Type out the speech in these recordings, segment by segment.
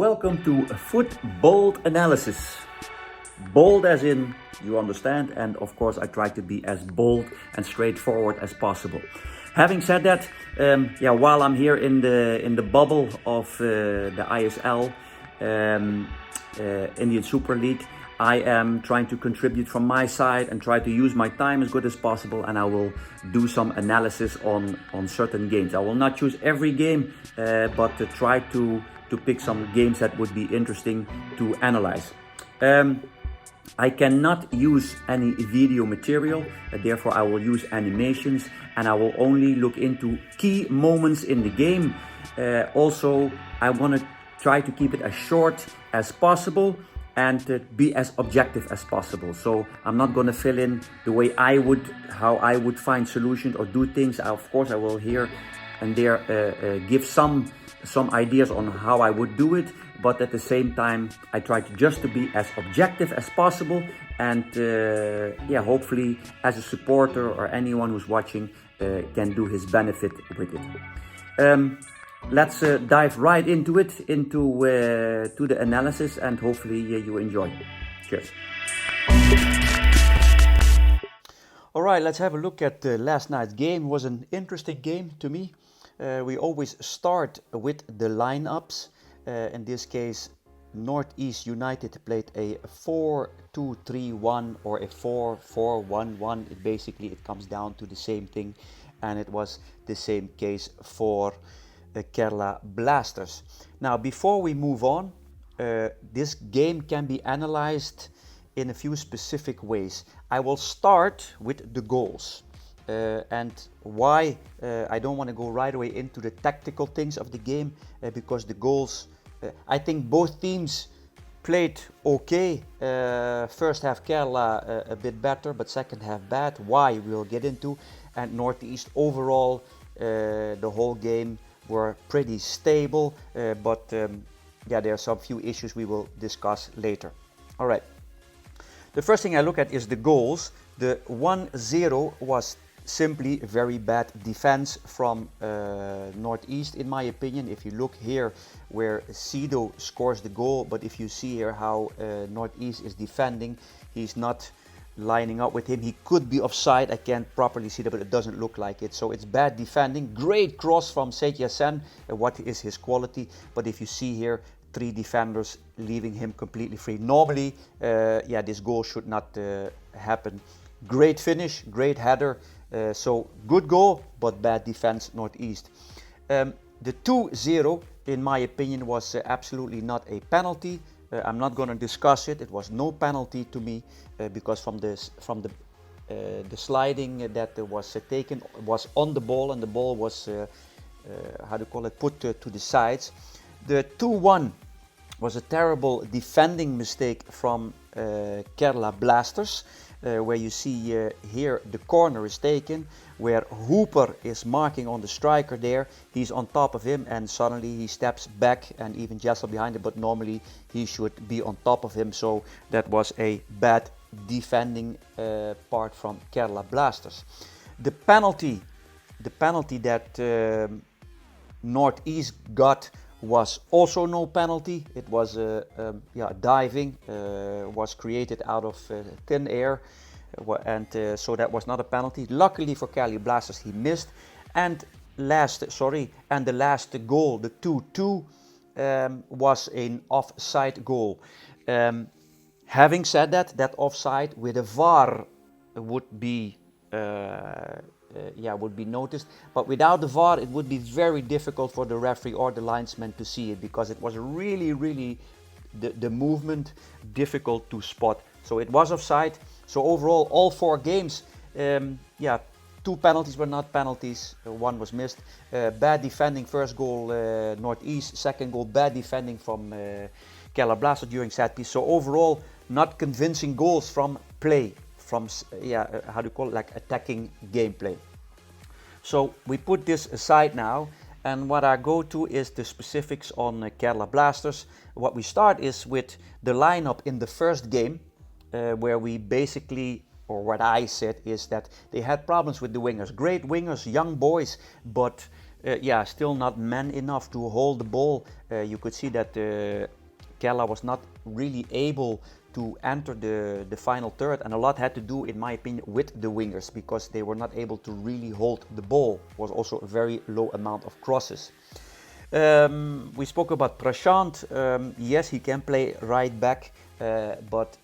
Welcome to Foot Bold Analysis. Bold as in you understand, and of course I try to be as bold and straightforward as possible. Having said that, while I'm here in the bubble of the ISL, Indian Super League, I am trying to contribute from my side and try to use my time as good as possible, and I will do some analysis on certain games. I will not choose every game, but to try to pick some games that would be interesting to analyze. I cannot use any video material, therefore I will use animations, and I will only look into key moments in the game. Also, I want to try to keep it as short as possible and be as objective as possible. So I'm not going to fill in the way how I would find solutions or do things. Of course, I will here and there give some ideas on how I would do it, but at the same time I try to be as objective as possible, and hopefully as a supporter or anyone who's watching can do his benefit with it. Let's dive right into it, to the analysis, and hopefully you enjoy. Cheers. All right, let's have a look at last night's game. It was an interesting game to me. We always start with the lineups. In this case, Northeast United played a 4-2-3-1 or a 4-4-1-1. It comes down to the same thing, and it was the same case for Kerala Blasters. Now, before we move on, this game can be analyzed in a few specific ways. I will start with the goals. And why I don't want to go right away into the tactical things of the game, because the goals, I think both teams played okay. First half Kerala a bit better, but second half bad. Why, we'll get into. And Northeast overall, the whole game were pretty stable, but there are some few issues we will discuss later. All right. The first thing I look at is the goals. The 1-0 was simply very bad defense from Northeast, in my opinion. If you look here where Sido scores the goal, but if you see here how Northeast is defending, he's not lining up with him. He could be offside. I can't properly see that, but it doesn't look like it. So it's bad defending. Great cross from Setya Sen. What is his quality? But if you see here, 3 defenders leaving him completely free. Normally, this goal should not happen. Great finish, great header. So good goal, but bad defense, Northeast. The 2-0, in my opinion, was absolutely not a penalty. I'm not going to discuss it. It was no penalty to me, because from the sliding that was taken was on the ball, and the ball was put to the sides. The 2-1 was a terrible defending mistake from Kerala Blasters. Where you see here the corner is taken, where Hooper is marking on the striker there. He's on top of him, and suddenly he steps back, and even Jessel behind him, but normally he should be on top of him. So that was a bad defending part from Kerala Blasters. The penalty that Northeast got was also no penalty. It was diving, was created out of thin air, and so that was not a penalty. Luckily for Kerala Blasters, he missed. And the last goal, the 2-2, was an offside goal. Having said that offside with a VAR would be noticed, but without the VAR it would be very difficult for the referee or the linesman to see it, because it was really the movement difficult to spot. So it was offside. So overall, all 4 games, 2 penalties were not penalties, 1 was missed. Bad defending, first goal Northeast, second goal bad defending from Kerala Blasters during set piece. So overall, not convincing goals from play, from attacking gameplay. So we put this aside now, and what I go to is the specifics on Kerala Blasters. What we start is with the lineup in the first game, where we basically, or what I said is that they had problems with the wingers. Great wingers, young boys, but Yeah, still not man enough to hold the ball. You could see that Kella was not really able to enter the final third, and a lot had to do, in my opinion, with the wingers, because they were not able to really hold the ball. It was also a very low amount of crosses. We spoke about Prashant. Yes, he can play right back, but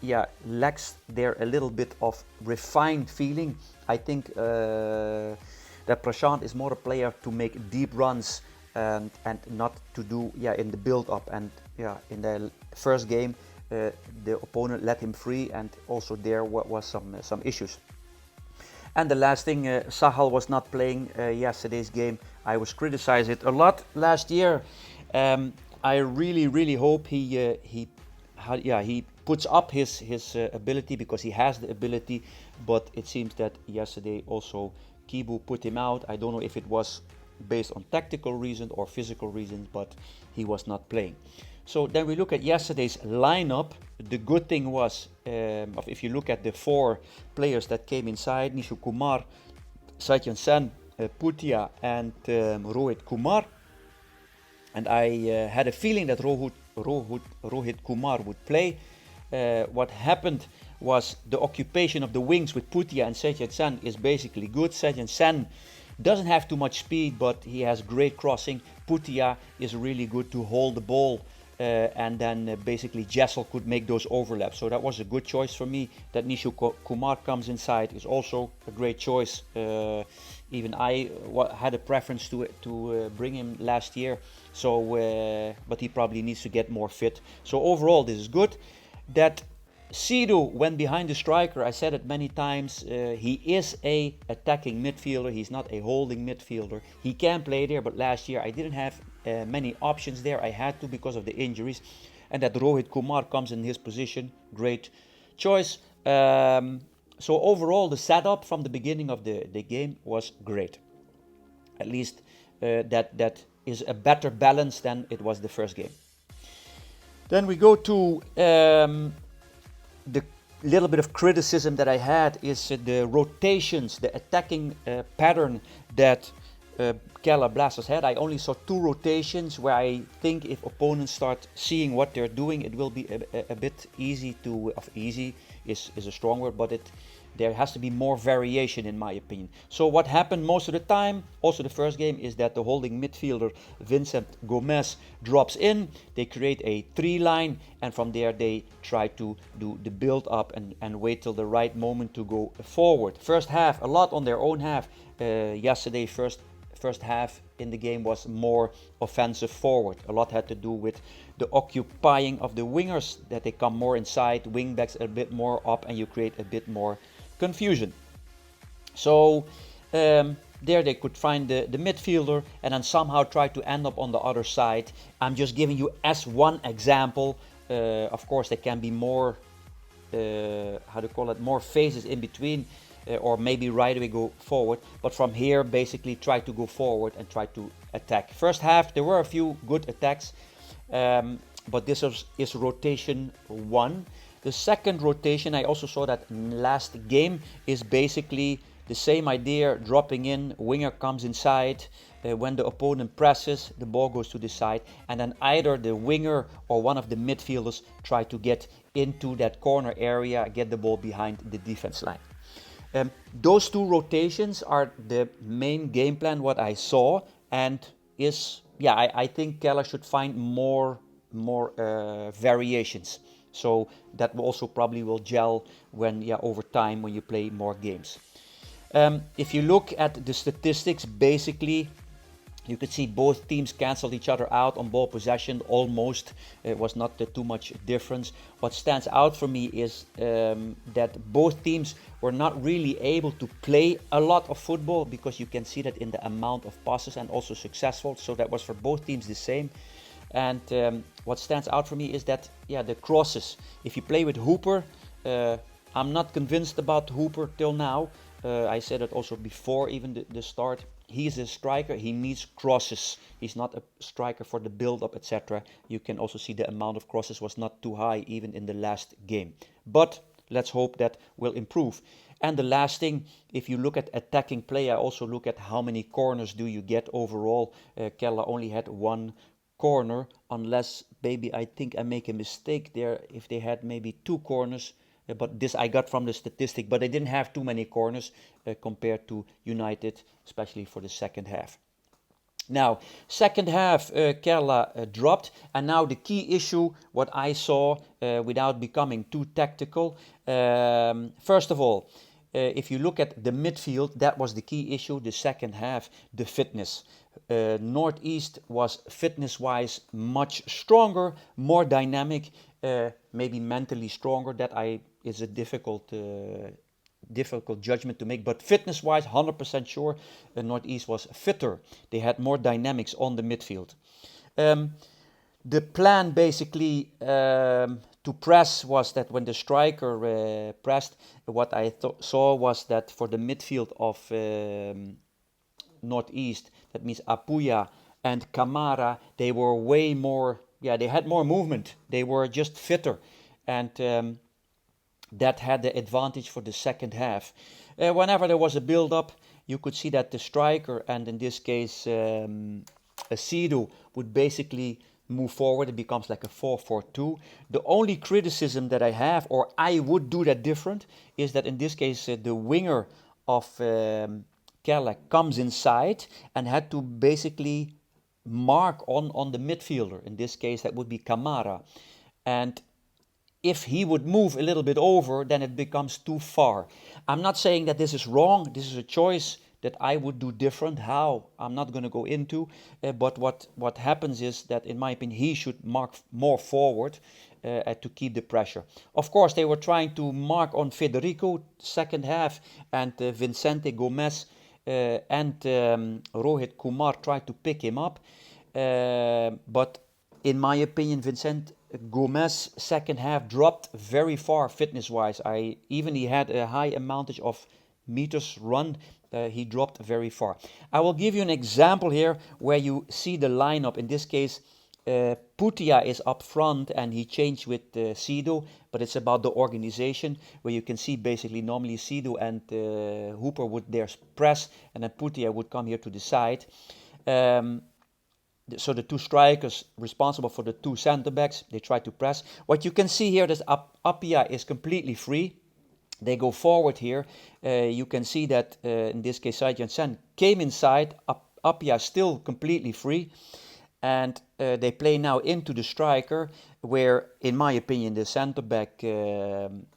yeah, lacks there a little bit of refined feeling. I think that Prashant is more a player to make deep runs and not to do in the build up. And yeah, in the first game, the opponent let him free, and also there was some issues. And the last thing, Sahal was not playing yesterday's game. I was criticized it a lot last year. I really hope he puts up his ability, because he has the ability. But it seems that yesterday also Kibu put him out. I don't know if it was based on tactical reasons or physical reasons, but he was not playing. So then we look at yesterday's lineup. The good thing was, if you look at the four players that came inside, Nishu Kumar, Satyan Sen, Putia, and Rohit Kumar. And I had a feeling that Rohit Kumar would play. What happened was the occupation of the wings with Putia and Satyan Sen is basically good. Satyan Sen doesn't have too much speed, but he has great crossing. Putia is really good to hold the ball. And then basically Jessel could make those overlaps. So that was a good choice for me. That Nishu Kumar comes inside is also a great choice. Even I had a preference to bring him last year. So, but he probably needs to get more fit. So overall, this is good. That Sidhu went behind the striker. I said it many times. He is a attacking midfielder. He's not a holding midfielder. He can play there, but last year I didn't have many options there. I had to because of the injuries. And that Rohit Kumar comes in his position. Great choice. So overall, the setup from the beginning of the game was great. At least that is a better balance than it was the first game. Then we go to the little bit of criticism that I had is the rotations, the attacking pattern that Kerala Blasters had. I only saw 2 rotations, where I think if opponents start seeing what they're doing, it will be a bit easy to, easy is a strong word, but there has to be more variation, in my opinion. So what happened most of the time, also the first game, is that the holding midfielder Vincent Gomez drops in. They create a 3-line, and from there they try to do the build up and wait till the right moment to go forward. First half, a lot on their own half. Yesterday, first half in the game was more offensive forward. A lot had to do with the occupying of the wingers, that they come more inside, wingbacks a bit more up, and you create a bit more confusion. So there they could find the midfielder and then somehow try to end up on the other side. I'm just giving you as one example. Of course, there can be more, more phases in between, or maybe right away go forward. But from here, basically try to go forward and try to attack. First half, there were a few good attacks, but this is rotation 1. The second rotation, I also saw that last game, is basically the same idea, dropping in, winger comes inside, when the opponent presses, the ball goes to the side, and then either the winger or one of the midfielders try to get into that corner area, get the ball behind the defense line. Those 2 rotations are the main game plan, what I saw, and I think Keller should find more variations. So that also probably will gel when, over time, when you play more games. If you look at the statistics, basically, you could see both teams canceled each other out on ball possession almost. It was not too much difference. What stands out for me is that both teams were not really able to play a lot of football, because you can see that in the amount of passes, and also successful. So that was for both teams the same. And what stands out for me is that, the crosses. If you play with Hooper, I'm not convinced about Hooper till now. I said it also before even the start. He's a striker, he needs crosses. He's not a striker for the build-up, etc. You can also see the amount of crosses was not too high even in the last game. But let's hope that will improve. And the last thing, if you look at attacking play, I also look at how many corners do you get overall. Kella only had one corner, unless maybe I think I make a mistake there if they had maybe two corners. But this I got from the statistic, but they didn't have too many corners compared to United, especially for the second half. Now, second half, Kerala dropped, and now the key issue, what I saw, without becoming too tactical, first of all, if you look at the midfield, that was the key issue, the second half, the fitness. Northeast was fitness-wise much stronger, more dynamic, maybe mentally stronger. That is a difficult judgment to make, but fitness-wise, 100% sure, Northeast was fitter. They had more dynamics on the midfield. The plan basically to press was that when the striker pressed, what I saw was that for the midfield of Northeast, that means Apuya and Kamara, they were way more, they had more movement. They were just fitter. And that had the advantage for the second half. Whenever there was a build-up, you could see that the striker, and in this case Sidhu, would basically move forward. It becomes like a 4-4-2. The only criticism that I have, or I would do that different, is that in this case the winger of Kerala comes inside and had to basically mark on the midfielder. In this case that would be Kamara. And if he would move a little bit over, then it becomes too far. I'm not saying that this is wrong. This is a choice that I would do different. How? I'm not going to go into. But what happens is that, in my opinion, he should mark more forward to keep the pressure. Of course, they were trying to mark on Federico second half, and Vicente Gomez and Rohit Kumar tried to pick him up. But in my opinion, Vicente Gomez second half dropped very far fitness-wise. He had a high amount of meters run. He dropped very far. I will give you an example here where you see the lineup. In this case, Putia is up front and he changed with Sidhu, but it's about the organization, where you can see basically normally Sidhu and Hooper would there press, and then Putia would come here to the side. So the two strikers responsible for the two center backs, they try to press. What you can see here is Appia is completely free. They go forward here. You can see that in this case Sajjan Sen came inside. Appia still completely free. And they play now into the striker, where, in my opinion, the center back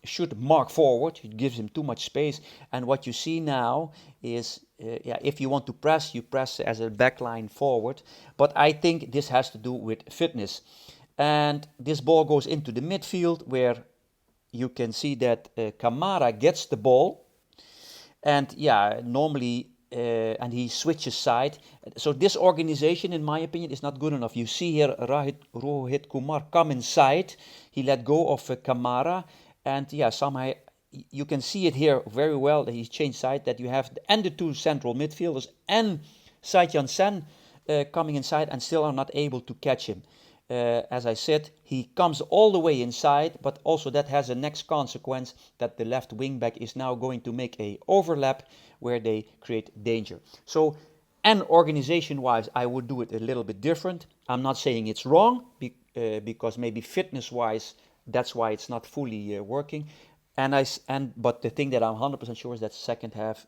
should mark forward. It gives him too much space. And what you see now is, if you want to press, you press as a backline forward. But I think this has to do with fitness. And this ball goes into the midfield, where you can see that Kamara gets the ball. And normally... and he switches side. So this organization, in my opinion, is not good enough. You see here Rohit Kumar come inside. He let go of Kamara. And somehow you can see it here very well that he's changed side. That you have the two central midfielders and Sajjan Sen coming inside and still are not able to catch him. As I said, he comes all the way inside, but also that has a next consequence, that the left wing back is now going to make a overlap where they create danger. So, and organization-wise, I would do it a little bit different. I'm not saying it's wrong, because maybe fitness-wise, that's why it's not fully working. But the thing that I'm 100% sure is that second half,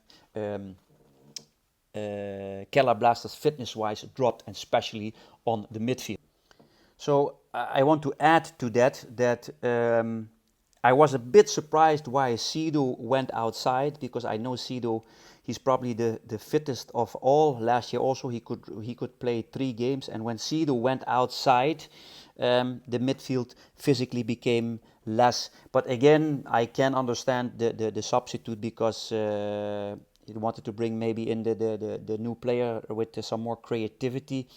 Kerala Blasters fitness-wise dropped, and especially on the midfield. So I want to add to that I was a bit surprised why Sidhu went outside, because I know Sidhu, he's probably the fittest of all. Last year also he could play 3 games, and when Sidhu went outside, the midfield physically became less. But again, I can understand the substitute, because he wanted to bring maybe in the new player with some more creativity.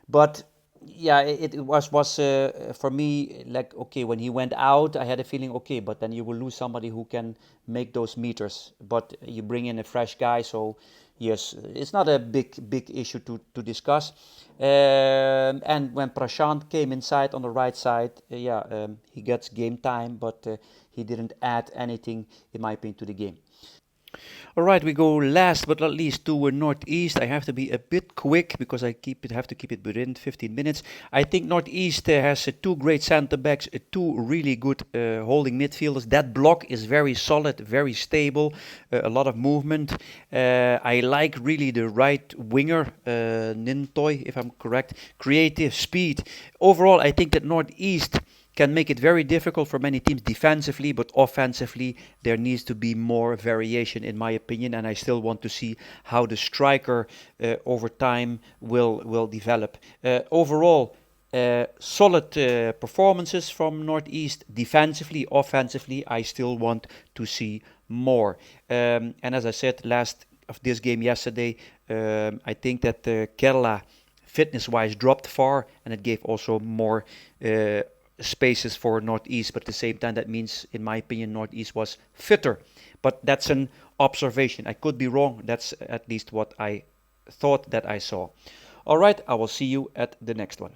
But Yeah, it was for me like okay when he went out, I had a feeling okay, but then you will lose somebody who can make those meters. But you bring in a fresh guy, so yes, it's not a big issue to discuss. And when Prashant came inside on the right side, yeah, he gets game time, but he didn't add anything in my opinion to the game. All right, we go last but not least to Northeast. I have to be a bit quick because have to keep it within 15 minutes. I think Northeast has two great centre backs, two really good holding midfielders. That block is very solid, very stable, a lot of movement. I like really the right winger, Nintoy, if I'm correct. Creative speed. Overall, I think that Northeast can make it very difficult for many teams defensively, but offensively there needs to be more variation in my opinion, and I still want to see how the striker over time will develop. Overall, solid performances from Northeast defensively, offensively. I still want to see more. And as I said last of this game yesterday, I think that Kerala fitness-wise dropped far, and it gave also more spaces for Northeast. But at the same time, that means, in my opinion, Northeast was fitter. But that's an observation. I could be wrong. That's at least what I thought that I saw. All right, I will see you at the next one.